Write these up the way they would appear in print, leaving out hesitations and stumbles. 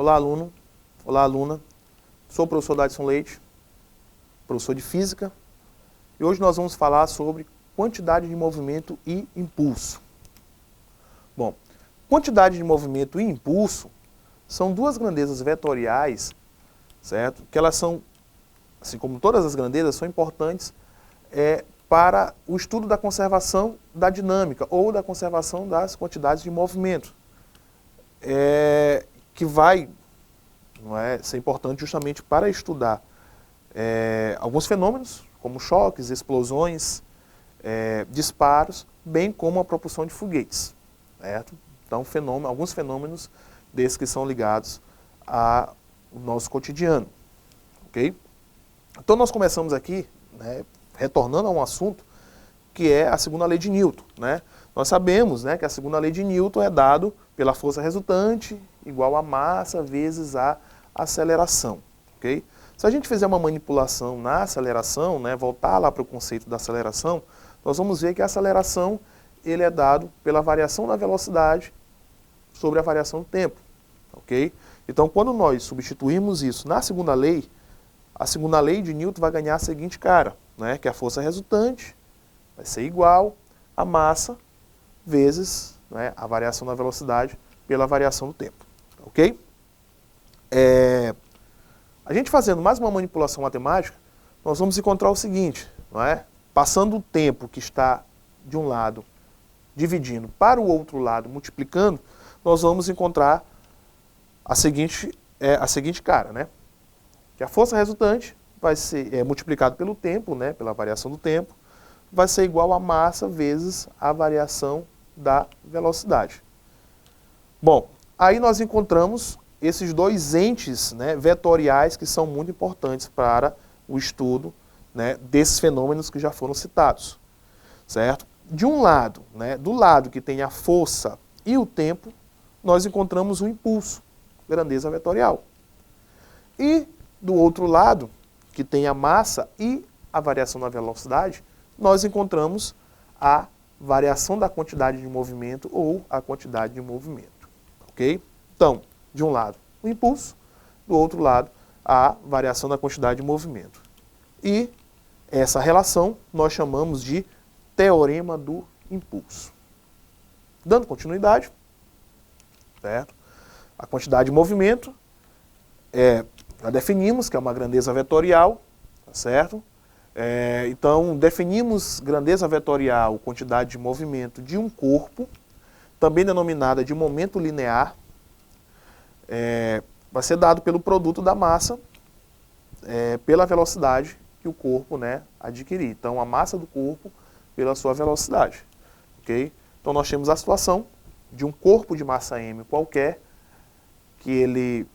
Olá, aluno. Olá, aluna. Sou o professor Dadson Leite, professor de Física, e hoje nós vamos falar sobre quantidade de movimento e impulso. Bom, quantidade de movimento e impulso são duas grandezas vetoriais, certo? Que elas são, assim como todas as grandezas, são importantes para o estudo da conservação da dinâmica ou da conservação das quantidades de movimento, que vai ser importante justamente para estudar alguns fenômenos, como choques, explosões, disparos, bem como a propulsão de foguetes, certo? Então, alguns fenômenos desses que são ligados ao nosso cotidiano, ok? Então, nós começamos aqui, retornando a um assunto que é a segunda lei de Newton, Nós sabemos, que a segunda lei de Newton é dado pela força resultante igual a massa vezes a aceleração, ok? Se a gente fizer uma manipulação na aceleração, voltar lá para o conceito da aceleração, nós vamos ver que a aceleração ele é dado pela variação da velocidade sobre a variação do tempo, ok? Então, quando nós substituirmos isso na segunda lei, a segunda lei de Newton vai ganhar a seguinte cara, que a força resultante vai ser igual a massa vezes a variação da velocidade pela variação do tempo, ok? A gente fazendo mais uma manipulação matemática, nós vamos encontrar o seguinte, passando o tempo que está de um lado, dividindo para o outro lado, multiplicando, nós vamos encontrar a seguinte cara, que a força resultante vai ser multiplicado pelo tempo, pela variação do tempo, vai ser igual a massa vezes a variação da velocidade. Bom, aí nós encontramos esses dois entes vetoriais que são muito importantes para o estudo desses fenômenos que já foram citados, certo? De um lado, do lado que tem a força e o tempo, nós encontramos o impulso, grandeza vetorial. E do outro lado, que tem a massa e a variação da velocidade, nós encontramos a variação da quantidade de movimento ou a quantidade de movimento, ok? Então, de um lado, o impulso, do outro lado, a variação da quantidade de movimento. E essa relação nós chamamos de teorema do impulso. Dando continuidade, certo? A quantidade de movimento, já definimos que é uma grandeza vetorial, tá certo? Então, definimos grandeza vetorial, quantidade de movimento de um corpo, também denominada de momento linear, vai ser dado pelo produto da massa pela velocidade que o corpo adquirir. Então, a massa do corpo pela sua velocidade, ok? Então, nós temos a situação de um corpo de massa m qualquer, que ele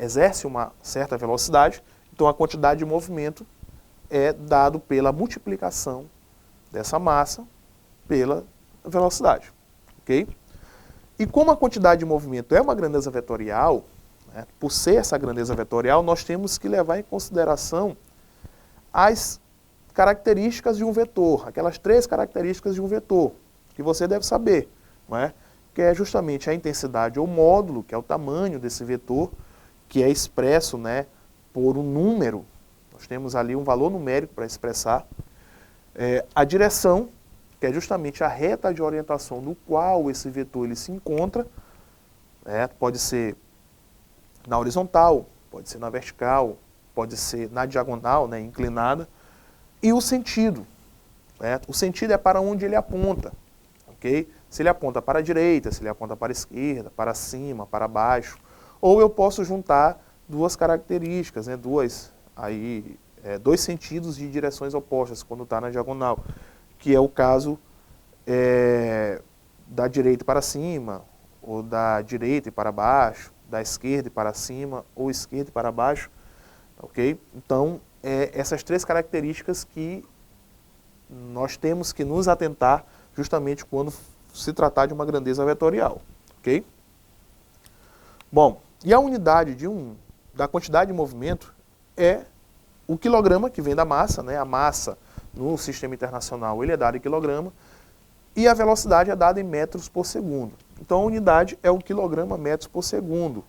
exerce uma certa velocidade, então a quantidade de movimento é dado pela multiplicação dessa massa pela velocidade, ok? E como a quantidade de movimento é uma grandeza vetorial, por ser essa grandeza vetorial, nós temos que levar em consideração as características de um vetor, aquelas 3 características de um vetor, que você deve saber, que é justamente a intensidade ou módulo, que é o tamanho desse vetor, que é expresso por um número, nós temos ali um valor numérico para expressar, a direção, que é justamente a reta de orientação no qual esse vetor ele se encontra, pode ser na horizontal, pode ser na vertical, pode ser na diagonal, inclinada, e o sentido. O sentido é para onde ele aponta, ok? Se ele aponta para a direita, se ele aponta para a esquerda, para cima, para baixo, ou eu posso juntar duas características, dois sentidos de direções opostas quando está na diagonal, que é o caso da direita para cima, ou da direita e para baixo, da esquerda e para cima, ou esquerda e para baixo, ok? Então, essas 3 características que nós temos que nos atentar justamente quando se tratar de uma grandeza vetorial, ok? Bom, e a unidade da quantidade de movimento é o quilograma, que vem da massa, A massa no sistema internacional ele é dado em quilograma, e a velocidade é dada em metros por segundo. Então a unidade é o quilograma metros por segundo,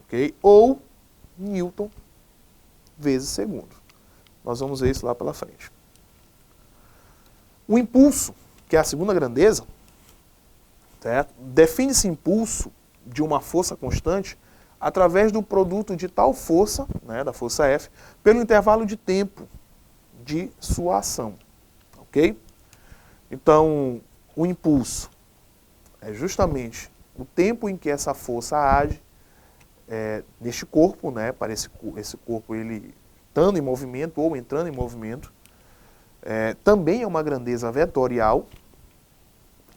ok? Ou Newton vezes segundo. Nós vamos ver isso lá pela frente. O impulso, que é a segunda grandeza, certo? Define-se impulso de uma força constante através do produto de tal força, né, da força F, pelo intervalo de tempo de sua ação. Ok? Então, o impulso é justamente o tempo em que essa força age neste corpo, né, para esse corpo ele estando em movimento ou entrando em movimento. Também é uma grandeza vetorial,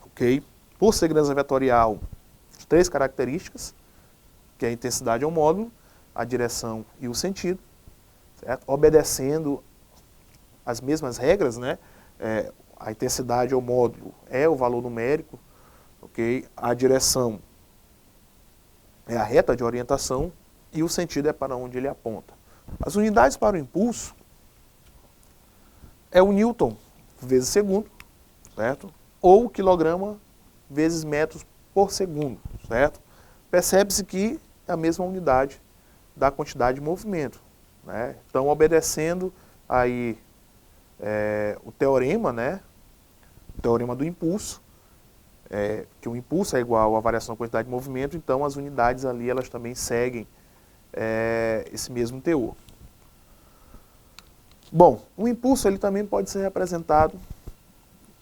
ok? Por ser grandeza vetorial, três características, que é a intensidade ao módulo, a direção e o sentido, certo? Obedecendo as mesmas regras, né? A intensidade ao módulo é o valor numérico, ok? A direção é a reta de orientação e o sentido é para onde ele aponta. As unidades para o impulso é o Newton vezes segundo, certo? Ou quilograma vezes metros por segundo, certo? Percebe-se que é a mesma unidade da quantidade de movimento, né? Então, obedecendo aí o teorema, né? O teorema do impulso, que o impulso é igual à variação da quantidade de movimento, então as unidades ali elas também seguem esse mesmo teor. Bom, o impulso ele também pode ser representado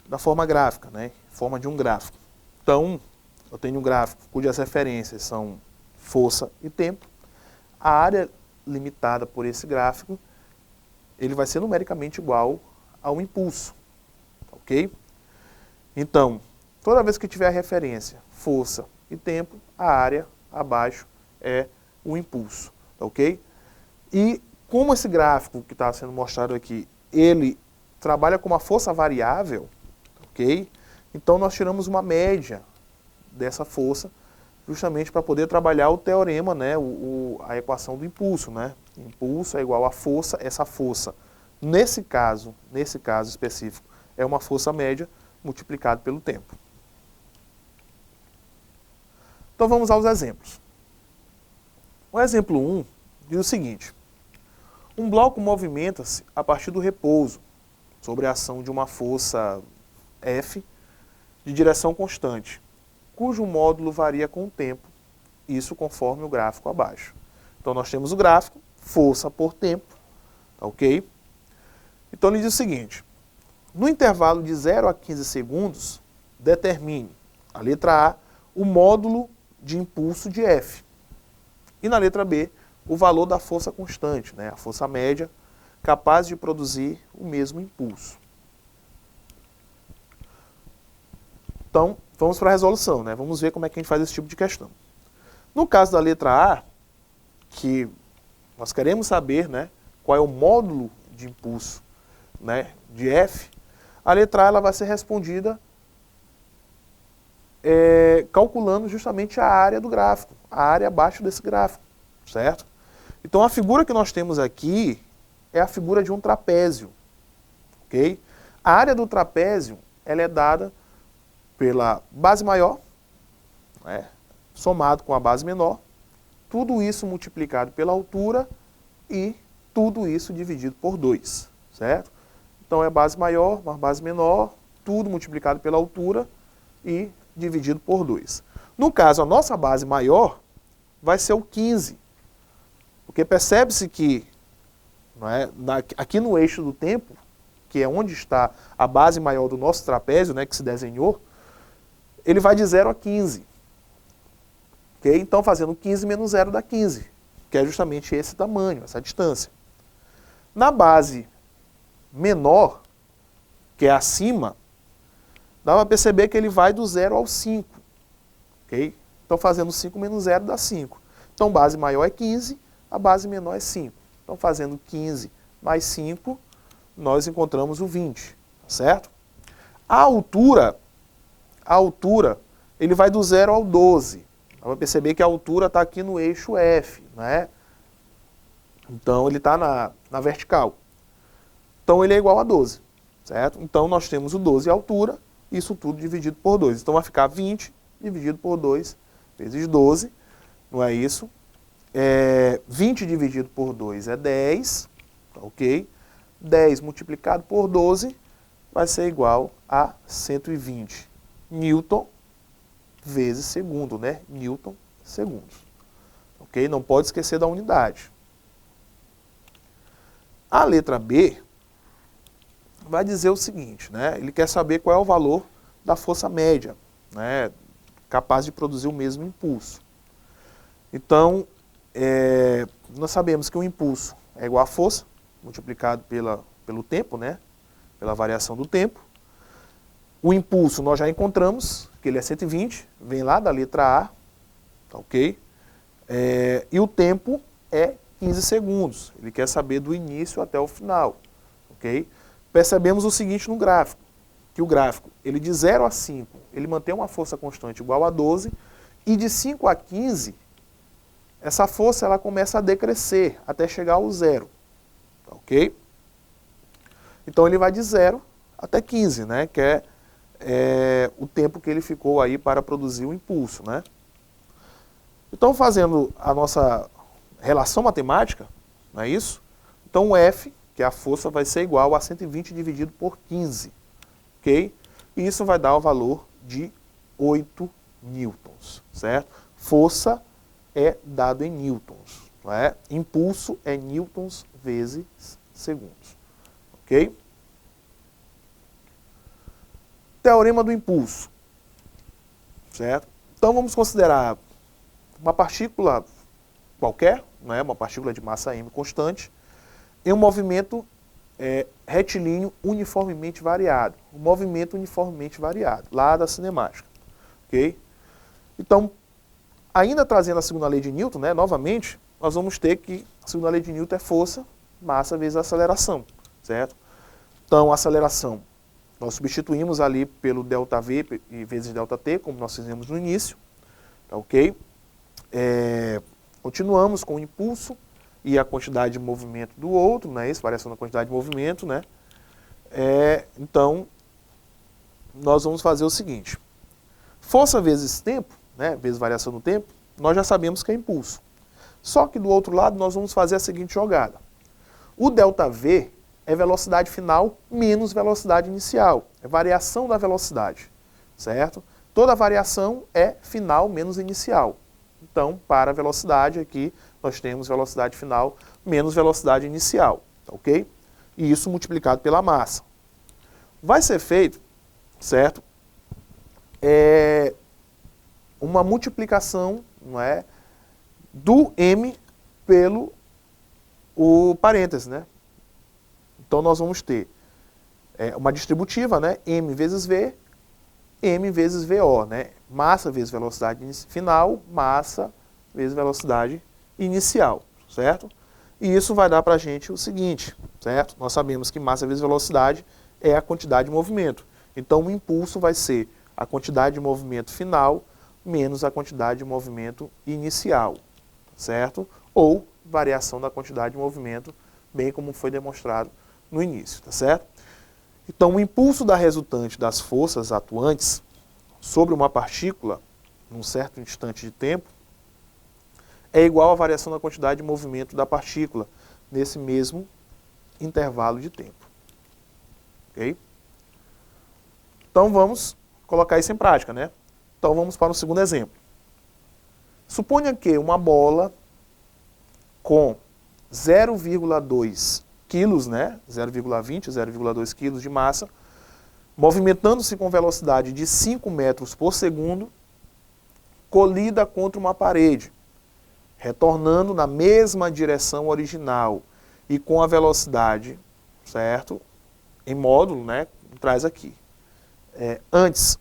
da forma gráfica, né? Forma de um gráfico. Então, eu tenho um gráfico cujas referências são força e tempo. A área limitada por esse gráfico, ele vai ser numericamente igual ao impulso, ok? Então, toda vez que tiver a referência força e tempo, a área abaixo é o impulso, ok? E como esse gráfico que está sendo mostrado aqui, ele trabalha com uma força variável, ok? Então nós tiramos uma média dessa força, justamente para poder trabalhar o teorema, né? A equação do impulso, né? Impulso é igual a força, essa força, nesse caso específico, é uma força média multiplicado pelo tempo. Então vamos aos exemplos. O exemplo 1 diz o seguinte: um bloco movimenta-se a partir do repouso, sobre a ação de uma força F de direção constante, cujo módulo varia com o tempo, isso conforme o gráfico abaixo. Então nós temos o gráfico, força por tempo, ok? Então ele diz o seguinte: no intervalo de 0 a 15 segundos, determine, a letra A, o módulo de impulso de F. E na letra B, o valor da força constante, né, a força média, capaz de produzir o mesmo impulso. Então, vamos para a resolução, né? Vamos ver como é que a gente faz esse tipo de questão. No caso da letra A, que nós queremos saber, né, qual é o módulo de impulso, né, de F, a letra A ela vai ser respondida calculando justamente a área do gráfico, a área abaixo desse gráfico, certo? Então a figura que nós temos aqui é a figura de um trapézio, ok? A área do trapézio ela é dada pela base maior, né, somado com a base menor, tudo isso multiplicado pela altura e tudo isso dividido por 2, certo? Então é base maior mais base menor, tudo multiplicado pela altura e dividido por 2. No caso, a nossa base maior vai ser o 15, porque percebe-se que aqui no eixo do tempo, que é onde está a base maior do nosso trapézio, né, que se desenhou, ele vai de 0 a 15. Okay? Então, fazendo 15 menos 0 dá 15, que é justamente esse tamanho, essa distância. Na base menor, que é acima, dá para perceber que ele vai do 0 ao 5. Okay? Então, fazendo 5 menos 0 dá 5. Então, base maior é 15, a base menor é 5. Então, fazendo 15 mais 5, nós encontramos o 20, certo? A altura, ele vai do 0 ao 12. Dá para perceber que a altura está aqui no eixo F, né? Então, ele está na vertical. Então, ele é igual a 12, certo? Então, nós temos o 12 a altura, isso tudo dividido por 2. Então, vai ficar 20 dividido por 2 vezes 12, não é isso? 20 dividido por 2 é 10, tá ok? 10 multiplicado por 12 vai ser igual a 120 Newton vezes segundo, né? Newton segundos. Ok? Não pode esquecer da unidade. A letra B vai dizer o seguinte, né? Ele quer saber qual é o valor da força média, né? Capaz de produzir o mesmo impulso. Então, nós sabemos que o impulso é igual à força, multiplicado pelo tempo, né? Pela variação do tempo. O impulso nós já encontramos, que ele é 120, vem lá da letra A, tá ok? E o tempo é 15 segundos. Ele quer saber do início até o final, ok? Percebemos o seguinte no gráfico, que o gráfico, ele de 0 a 5, ele mantém uma força constante igual a 12, e de 5 a 15, essa força ela começa a decrescer até chegar ao zero, tá ok? Então ele vai de 0 até 15, né? Que é o tempo que ele ficou aí para produzir o impulso, né? Então, fazendo a nossa relação matemática, não é isso? Então, o F, que é a força, vai ser igual a 120 dividido por 15, ok? E isso vai dar o valor de 8 newtons, certo? Força é dado em newtons, não é? Impulso é newtons vezes segundos, ok? Teorema do impulso, certo? Então, vamos considerar uma partícula qualquer, né, uma partícula de massa m constante, em um movimento retilíneo uniformemente variado. Um movimento uniformemente variado, lá da cinemática. Ok? Então, ainda trazendo a segunda lei de Newton, né, novamente, nós vamos ter que a segunda lei de Newton é força, massa vezes aceleração. Certo? Então, a aceleração, nós substituímos ali pelo ΔV vezes ΔT, como nós fizemos no início. Tá ok? Continuamos com o impulso e a quantidade de movimento do outro, né? Isso, variação da quantidade de movimento, né? Então, nós vamos fazer o seguinte. Força vezes tempo, né? Vezes variação do tempo, nós já sabemos que é impulso. Só que do outro lado, nós vamos fazer a seguinte jogada. O ΔV é velocidade final menos velocidade inicial. É variação da velocidade, certo? Toda variação é final menos inicial. Então, para a velocidade aqui, nós temos velocidade final menos velocidade inicial, tá ok? E isso multiplicado pela massa. Vai ser feito, certo? Uma multiplicação, não é, do m pelo o parêntese, né? Então, nós vamos ter uma distributiva, né? M vezes V, m vezes VO, né? Massa vezes velocidade final, massa vezes velocidade inicial, certo? E isso vai dar para a gente o seguinte, certo? Nós sabemos que massa vezes velocidade é a quantidade de movimento. Então, o impulso vai ser a quantidade de movimento final menos a quantidade de movimento inicial, certo? Ou variação da quantidade de movimento, bem como foi demonstrado no início, tá certo? Então, o impulso da resultante das forças atuantes sobre uma partícula, num certo instante de tempo, é igual à variação da quantidade de movimento da partícula nesse mesmo intervalo de tempo. Ok? Então, vamos colocar isso em prática, né? Então, vamos para o segundo exemplo. Suponha que uma bola com 0,2 quilos, né? 0,20, 0,2 quilos de massa, movimentando-se com velocidade de 5 metros por segundo, colida contra uma parede, retornando na mesma direção original e com a velocidade, certo? Em módulo, né? Traz aqui. Antes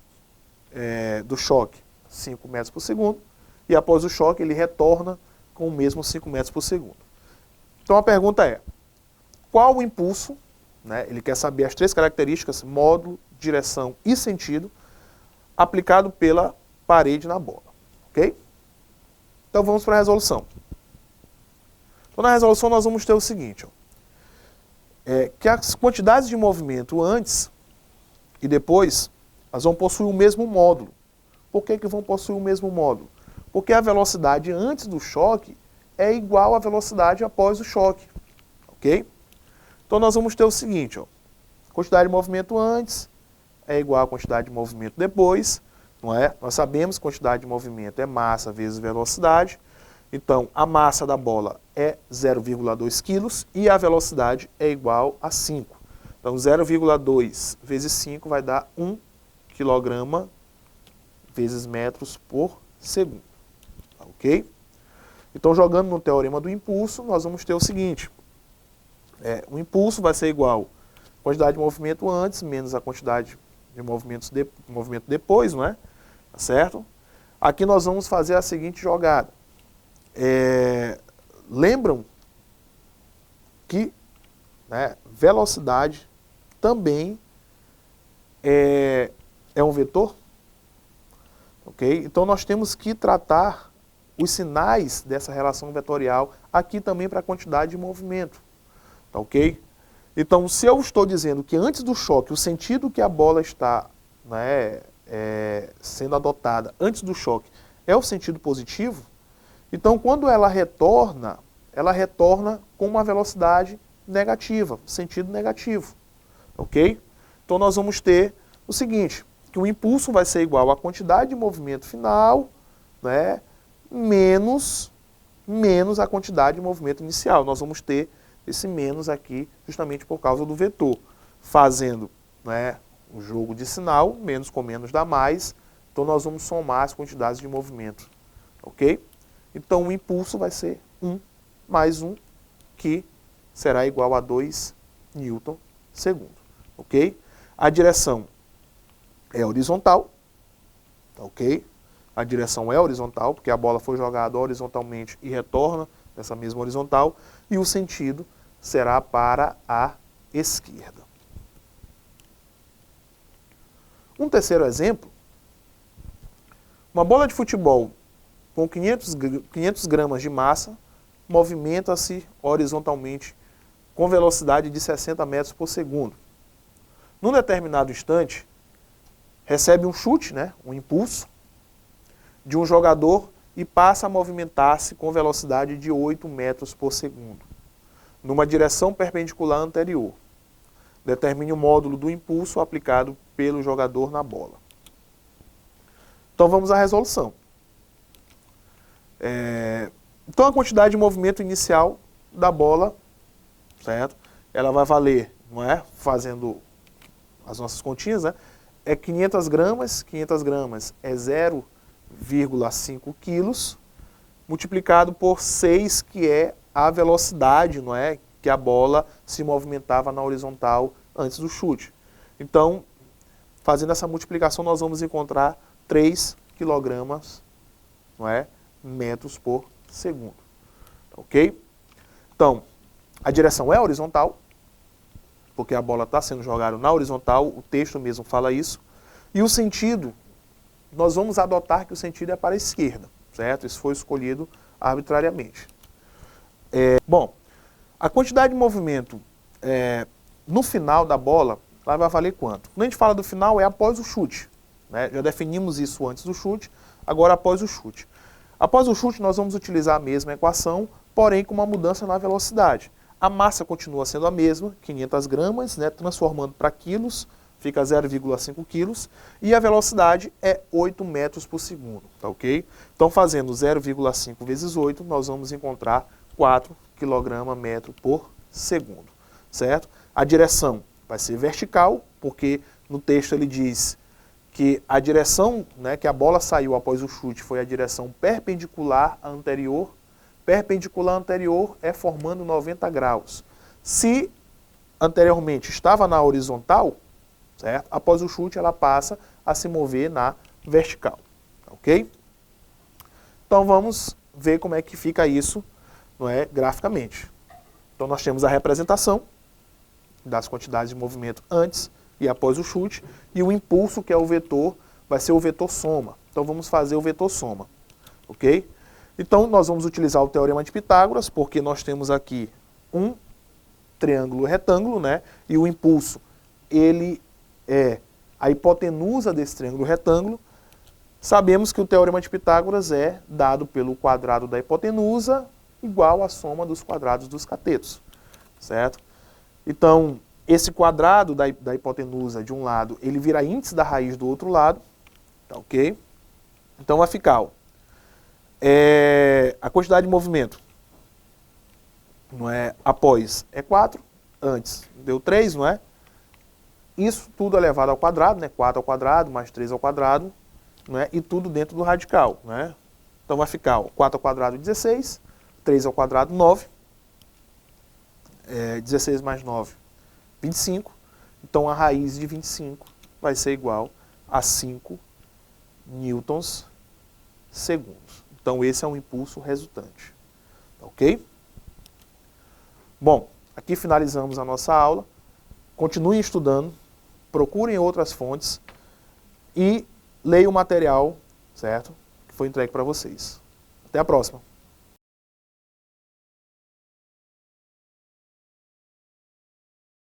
do choque, 5 metros por segundo, e após o choque ele retorna com o mesmo 5 metros por segundo. Então a pergunta é, qual o impulso, né? Ele quer saber as três características, módulo, direção e sentido, aplicado pela parede na bola. Ok? Então vamos para a resolução. Então na resolução nós vamos ter o seguinte, ó, que as quantidades de movimento antes e depois, elas vão possuir o mesmo módulo. Por que vão possuir o mesmo módulo? Porque a velocidade antes do choque é igual à velocidade após o choque, ok? Então nós vamos ter o seguinte, ó, quantidade de movimento antes é igual à quantidade de movimento depois, não é? Nós sabemos que quantidade de movimento é massa vezes velocidade, então a massa da bola é 0,2 kg e a velocidade é igual a 5. Então 0,2 vezes 5 vai dar 1 kg vezes metros por segundo, ok? Então jogando no teorema do impulso, nós vamos ter o seguinte, o impulso vai ser igual à quantidade de movimento antes menos a quantidade de movimento depois, não é? Tá certo? Aqui nós vamos fazer a seguinte jogada. Lembram que, né, velocidade também é um vetor? Ok? Então nós temos que tratar os sinais dessa relação vetorial aqui também para a quantidade de movimento. Tá ok? Então, se eu estou dizendo que antes do choque, o sentido que a bola está, né, sendo adotada antes do choque é o sentido positivo, então quando ela retorna com uma velocidade negativa, sentido negativo. Ok? Então nós vamos ter o seguinte, que o impulso vai ser igual à quantidade de movimento final, né, menos a quantidade de movimento inicial. Nós vamos ter esse menos aqui justamente por causa do vetor. Fazendo, né, o jogo de sinal, menos com menos dá mais, então nós vamos somar as quantidades de movimento. Ok? Então o impulso vai ser 1 mais 1, que será igual a 2 Newton segundo. Ok? A direção é horizontal, tá ok? A direção é horizontal, porque a bola foi jogada horizontalmente e retorna nessa mesma horizontal, e o sentido será para a esquerda. Um terceiro exemplo, uma bola de futebol com 500 gramas de massa movimenta-se horizontalmente com velocidade de 60 metros por segundo. Num determinado instante, recebe um chute, né, um impulso, de um jogador e passa a movimentar-se com velocidade de 8 metros por segundo, numa direção perpendicular anterior. Determine o módulo do impulso aplicado pelo jogador na bola. Então vamos à resolução. Então a quantidade de movimento inicial da bola, certo? Ela vai valer, não é? Fazendo as nossas continhas, né? É 500 gramas é 0,5 quilos, multiplicado por 6, que é a velocidade, não é? Que a bola se movimentava na horizontal antes do chute. Então, fazendo essa multiplicação, nós vamos encontrar 3 quilogramas, não é? Metros por segundo. Ok? Então, a direção é horizontal, porque a bola está sendo jogada na horizontal, o texto mesmo fala isso. E o sentido, nós vamos adotar que o sentido é para a esquerda, certo? Isso foi escolhido arbitrariamente. Bom, a quantidade de movimento no final da bola, ela vai valer quanto? Quando a gente fala do final, é após o chute, né? Já definimos isso antes do chute, agora após o chute. Após o chute, nós vamos utilizar a mesma equação, porém com uma mudança na velocidade. A massa continua sendo a mesma, 500 gramas, né, transformando para quilos, fica 0,5 quilos, e a velocidade é 8 metros por segundo, tá ok? Então, fazendo 0,5 vezes 8, nós vamos encontrar 4 kg/metro por segundo, certo? A direção vai ser vertical, porque no texto ele diz que a direção, né, que a bola saiu após o chute foi a direção perpendicular à anterior. Perpendicular anterior é formando 90 graus. Se anteriormente estava na horizontal, certo? Após o chute ela passa a se mover na vertical, ok? Então vamos ver como é que fica isso, não é, graficamente. Então nós temos a representação das quantidades de movimento antes e após o chute, e o impulso, que é o vetor, vai ser o vetor soma. Então vamos fazer o vetor soma, ok? Então nós vamos utilizar o teorema de Pitágoras, porque nós temos aqui um triângulo retângulo, né? E o impulso, ele é a hipotenusa desse triângulo retângulo. Sabemos que o teorema de Pitágoras é dado pelo quadrado da hipotenusa igual à soma dos quadrados dos catetos, certo? Então, esse quadrado da hipotenusa de um lado, ele vira índice da raiz do outro lado, tá ok? Então vai ficar, ó, a quantidade de movimento, não é, após é 4, antes deu 3, não é? Isso tudo elevado ao quadrado, né? 4 ao quadrado mais 3 ao quadrado, não é? E tudo dentro do radical, né? Então vai ficar, ó, 4 ao quadrado 16, 3 ao quadrado 9, 16 mais 9, 25. Então a raiz de 25 vai ser igual a 5 newtons segundos. Então esse é um impulso resultante. Ok? Bom, aqui finalizamos a nossa aula. Continuem estudando, procurem outras fontes e leiam o material, certo? Que foi entregue para vocês. Até a próxima.